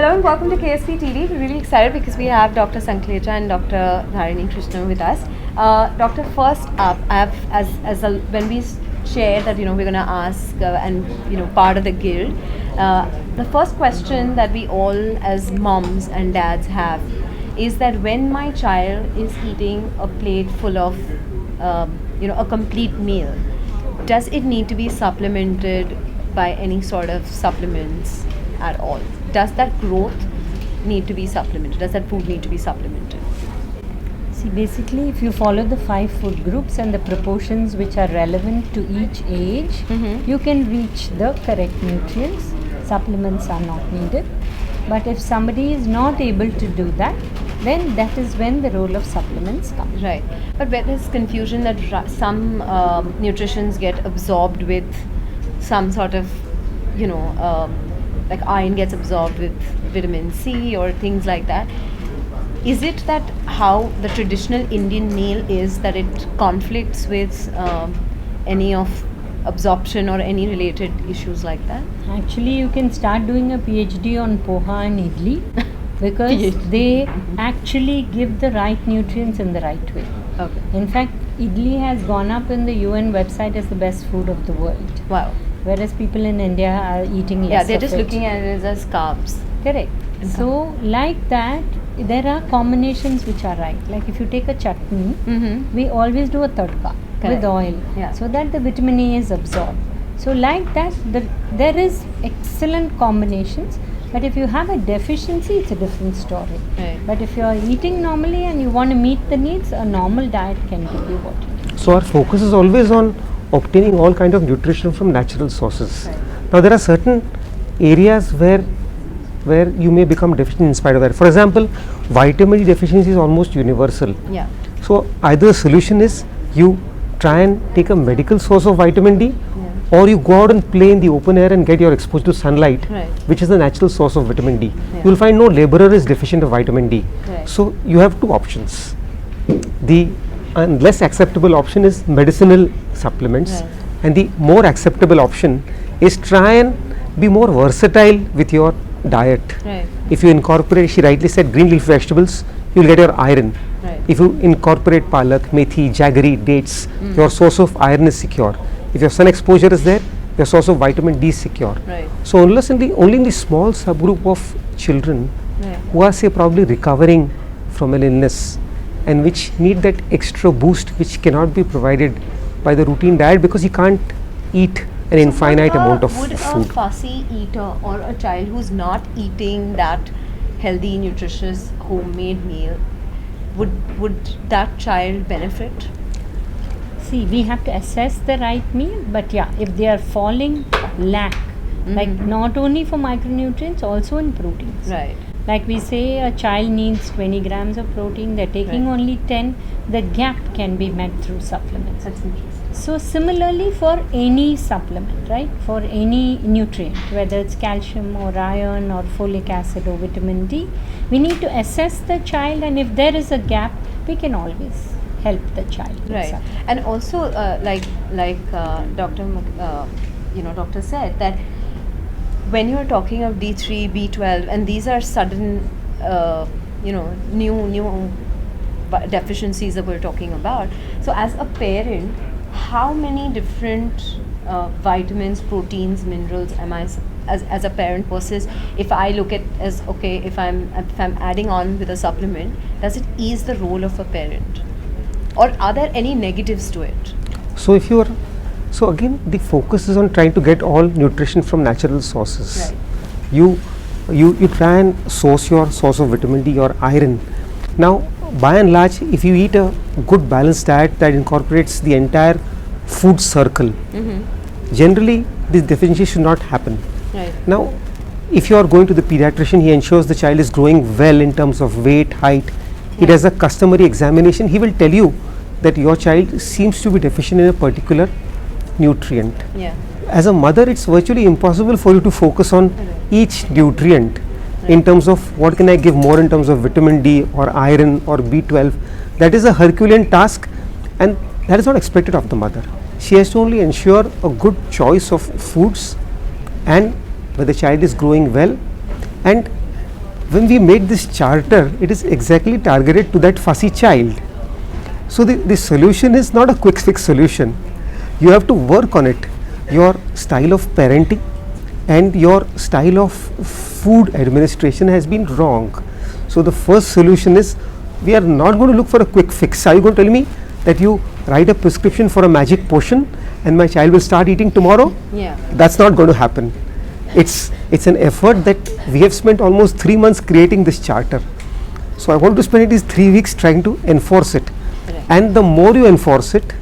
Hello and welcome to KSP TV. We're really excited because we have Dr. Sanklecha and Dr. Dharini Krishnan with us. Doctor, first up, when we share that we're going to ask and part of the guild, the first question that we all as moms and dads have is that when my child is eating a plate full of a complete meal, does it need to be supplemented by any sort of supplements at all? Does that growth need to be supplemented? Does that food need to be supplemented? See, basically, if you follow the 5 food groups and the proportions which are relevant to each age, you can reach the correct nutrients. Supplements are not needed. But if somebody is not able to do that, then that is when the role of supplements comes. Right. But when there's confusion that some nutritions get absorbed with some sort of, like iron gets absorbed with vitamin C or things like that. Is it that how the traditional Indian meal is, that it conflicts with any of absorption or any related issues like that? Actually, you can start doing a PhD on poha and idli because they actually give the right nutrients in the right way. Okay. In fact, idli has gone up in the UN website as the best food of the world. Wow. Whereas people in India are eating less. Yeah, they're just of it. looking at it as carbs. Correct. So, like that, there are combinations which are right. Like if you take a chutney, we always do a tadka with oil, so that the vitamin E is absorbed. So, like that, there is excellent combinations. But if you have a deficiency, it's a different story. Right. But if you are eating normally and you want to meet the needs, a normal diet can give you what you need. So our focus is always on obtaining all kind of nutrition from natural sources. Right. Now there are certain areas where you may become deficient in spite of that. For example, vitamin D deficiency is almost universal. Yeah. So either the solution is you try and take a medical source of vitamin D, or you go out and play in the open air and get your exposure to sunlight, which is the natural source of vitamin D. Yeah. You will find no laborer is deficient of vitamin D. Right. So you have 2 options. The less acceptable option is medicinal supplements, and the more acceptable option is try and be more versatile with your diet. Right. If you incorporate, she rightly said, green leaf vegetables, you will get your iron. Right. If you incorporate palak, methi, jaggery, dates, your source of iron is secure. If your sun exposure is there, your source of vitamin D is secure. Right. So only in the small subgroup of children who are, say, probably recovering from an illness and which need that extra boost which cannot be provided by the routine diet, because you can't eat an infinite amount of food. food. A fussy eater or a child who's not eating that healthy, nutritious, homemade meal, would that child benefit? See, we have to assess the right meal, but yeah, if they are falling lack, like not only for micronutrients, also in proteins. Right. Like we say a child needs 20 grams of protein, they're taking only 10, the gap can be met through supplements. That's interesting. So similarly for any supplement, right, for any nutrient, whether it's calcium or iron or folic acid or vitamin D, we need to assess the child, and if there is a gap, we can always help the child. Right. And also like Doctor said that when you're talking of D3, B12, and these are sudden new deficiencies that we're talking about, so as a parent, how many different vitamins, proteins, minerals am I as a parent, versus if I look at as okay, if I'm adding on with a supplement, does it ease the role of a parent, or are there any negatives to it? So again, the focus is on trying to get all nutrition from natural sources. Right. You try and source your source of vitamin D or iron. Now, by and large, if you eat a good balanced diet that incorporates the entire food circle, generally this deficiency should not happen. Right. Now, if you are going to the pediatrician, he ensures the child is growing well in terms of weight, height. He does a customary examination. He will tell you that your child seems to be deficient in a particular nutrient. Yeah. As a mother, it's virtually impossible for you to focus on each nutrient in terms of what can I give more in terms of vitamin D or iron or B12. That is a Herculean task, and that is not expected of the mother. She has to only ensure a good choice of foods and where the child is growing well, and when we made this charter, it is exactly targeted to that fussy child. So the solution is not a quick fix solution. You have to work on it. Your style of parenting and your style of food administration has been wrong. So the first solution is, we are not going to look for a quick fix. Are you going to tell me that you write a prescription for a magic potion and my child will start eating tomorrow? Yeah. That's not going to happen. It's an effort that we have spent almost 3 months creating this charter. So I want to spend these 3 weeks trying to enforce it. Right. And the more you enforce it,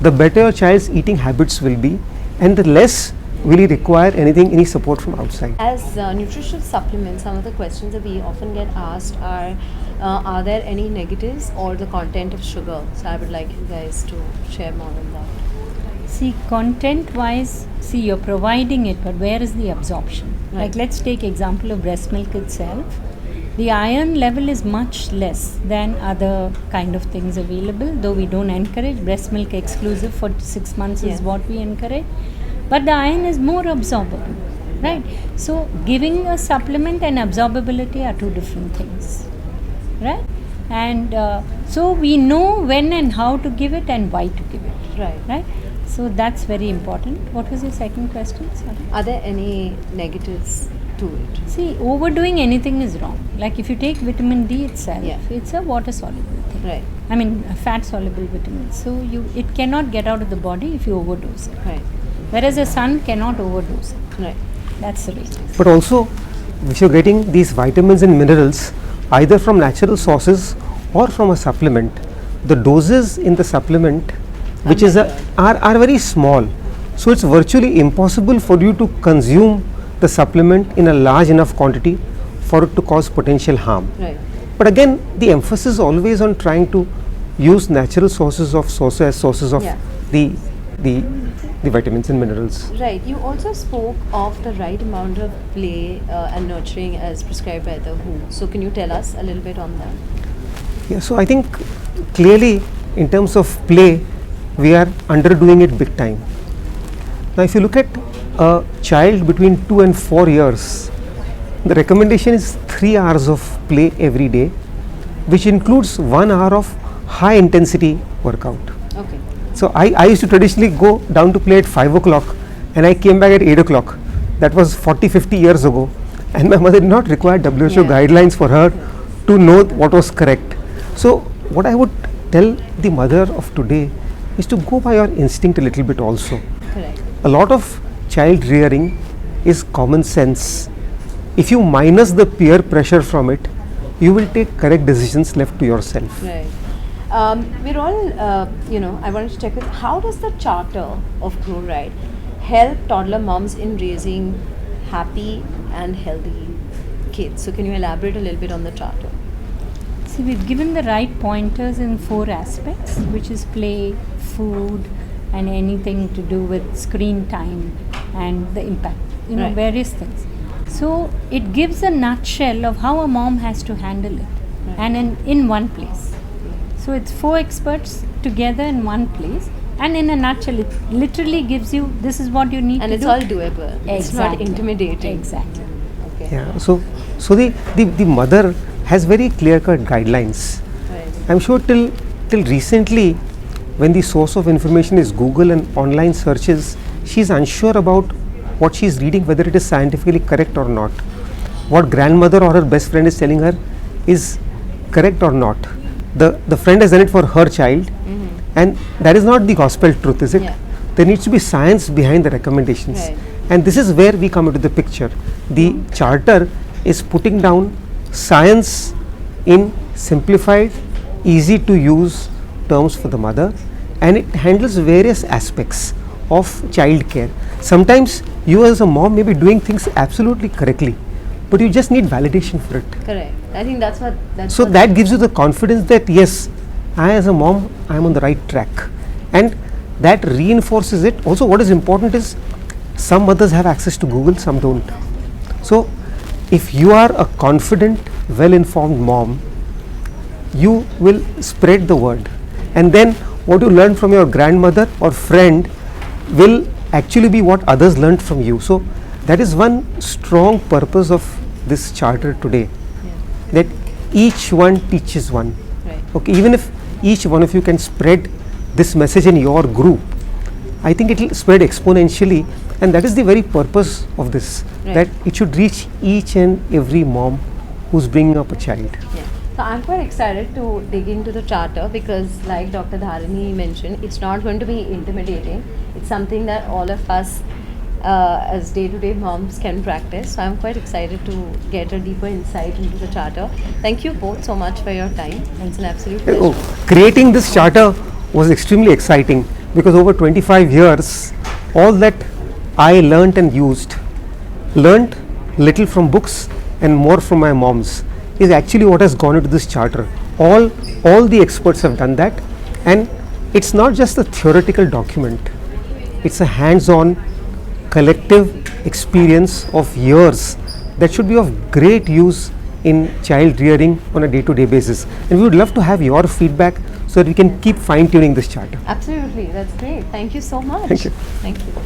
the better your child's eating habits will be, and the less will he require any support from outside. As nutritional supplements, some of the questions that we often get asked are there any negatives or the content of sugar? So I would like you guys to share more on that. See, content wise, you're providing it, but where is the absorption? Right. Like, let's take example of breast milk itself. The iron level is much less than other kind of things available, though we don't encourage breast milk exclusive for 6 months is what we encourage. But the iron is more absorbable, right? So giving a supplement and absorbability are two different things, right? And so we know when and how to give it and why to give it, right? So that's very important. What was your second question? Sorry. Are there any negatives to it? See, overdoing anything is wrong. Like if you take vitamin D itself, it's a water soluble thing. Right. I mean, a fat soluble vitamin. So it cannot get out of the body if you overdose it. Right. Whereas the sun cannot overdose it. Right. That's the reason. But also, if you're getting these vitamins and minerals either from natural sources or from a supplement, the doses in the supplement which is are very small. So it's virtually impossible for you to consume the supplement in a large enough quantity for it to cause potential harm. Right. But again, the emphasis is always on trying to use natural sources of the vitamins and minerals. Right. You also spoke of the right amount of play and nurturing as prescribed by the WHO. So can you tell us a little bit on that? Yeah, so I think clearly in terms of play, we are underdoing it big time. Now if you look at a child between 2 and 4 years, the recommendation is 3 hours of play every day, which includes 1 hour of high intensity workout. Okay. So I used to traditionally go down to play at 5 o'clock and I came back at 8 o'clock. That was 40-50 years ago, and my mother did not require WHO guidelines for her to know what was correct. So what I would tell the mother of today is to go by your instinct a little bit also. Correct. A lot of child rearing is common sense. If you minus the peer pressure from it, you will take correct decisions left to yourself. Right. We're all, I wanted to check with, how does the charter of Grow Right help toddler moms in raising happy and healthy kids? So can you elaborate a little bit on the charter? See, we've given the right pointers in 4 aspects, which is play, food, and anything to do with screen time and the impact, various things. So it gives a nutshell of how a mom has to handle it, and in one place. So it's 4 experts together in one place, and in a nutshell it literally gives you, this is what you need and to it's do. all doable. Exactly. It's not intimidating. Exactly. Okay. Yeah. So the mother has very clear-cut guidelines. Right. I'm sure till recently, when the source of information is Google and online searches, she's unsure about what she's reading, whether it is scientifically correct or not. What grandmother or her best friend is telling her is correct or not. The friend has done it for her child, and that is not the gospel truth, is it? Yeah. There needs to be science behind the recommendations. Right. And this is where we come into the picture. The charter is putting down science in simplified, easy to use terms for the mother, and it handles various aspects of child care. Sometimes you as a mom may be doing things absolutely correctly, but you just need validation for it. Correct. I think that's what. So that gives you the confidence that yes, I as a mom, I am on the right track, and that reinforces it. Also, what is important is some mothers have access to Google, some don't. So if you are a confident, well-informed mom, you will spread the word, and then what you learn from your grandmother or friend will actually be what others learned from you. So that is one strong purpose of this charter today, that each one teaches one. Right. Okay, even if each one of you can spread this message in your group, I think it will spread exponentially, and that is the very purpose of this, Right. that it should reach each and every mom who's bringing up a child. Yeah. So I'm quite excited to dig into the charter because, like Dr. Dharini mentioned, it's not going to be intimidating. It's something that all of us as day-to-day moms can practice. So I'm quite excited to get a deeper insight into the charter. Thank you both so much for your time. It's an absolute pleasure. Oh, creating this charter was extremely exciting because over 25 years, all that I learnt and used, learnt little from books and more from my moms, is actually what has gone into this charter. All the experts have done that, and it's not just a theoretical document. It's a hands-on collective experience of years that should be of great use in child rearing on a day-to-day basis. And we would love to have your feedback so that we can keep fine-tuning this charter. Absolutely, that's great. Thank you so much. Thank you. Thank you.